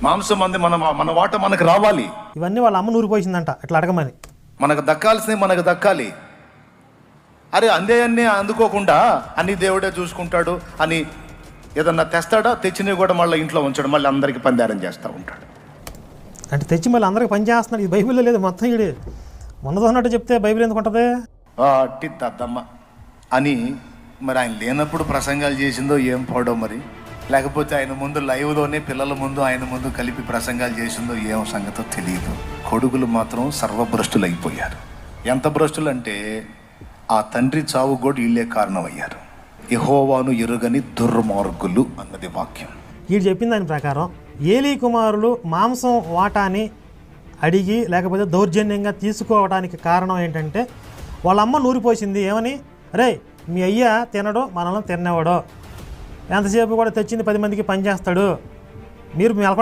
మాంసం అంది మన వాట మనకు రావాలి. ఇవన్నీ వాళ్ళ అమ్మ నూరిపోసిందంట ఇట్లా అడగమని. మనకు దక్కాల్సినవి మనకు దక్కాలి. అరే అందే అన్నీ అందుకోకుండా అన్ని దేవుడే చూసుకుంటాడు అని ఏదన్నా తెస్తాడా, తెచ్చినవి కూడా మళ్ళీ ఇంట్లో ఉంచాడు, మళ్ళీ అందరికీ పందారం చేస్తూ ఉంటాడు. అంటే తెచ్చి మళ్ళీ అందరికి పని చేస్తున్నాడు. ఇది బైబిల్లో లేదు మొత్తం. ఈడు ఉన్నదన్నట్టు చెప్తే బైబిల్ ఎందుకు ఉంటుంది? అట్టి దద్దమ్మ అని మరి ఆయన లేనప్పుడు ప్రసంగాలు చేసిందో ఏం పోవడం మరి, లేకపోతే ఆయన ముందు లైవ్లోనే పిల్లల ముందు ఆయన ముందు కలిపి ప్రసంగాలు చేసిందో ఏం సంగతో తెలియదు. కొడుకులు మాత్రం సర్వభ్రష్టులు అయిపోయారు. ఎంత భ్రష్టులు అంటే ఆ తండ్రి చావు కూడా వీళ్ళే కారణమయ్యారు. యెహోవాను ఎరుగని దుర్మార్గులు అన్నది వాక్యం. వీడు చెప్పిన దాని ప్రకారం ఏలీ కుమారులు మాంసం వాటాని అడిగి లేకపోతే దౌర్జన్యంగా తీసుకోవడానికి కారణం ఏంటంటే వాళ్ళ అమ్మ నూరిపోసింది. ఏమని? రే మీ అయ్య తినడు, మనల్ని తినేవాడు, ఎంతసేపు కూడా తెచ్చింది 10 మందికి పనిచేస్తాడు, మీరు మెలకొండ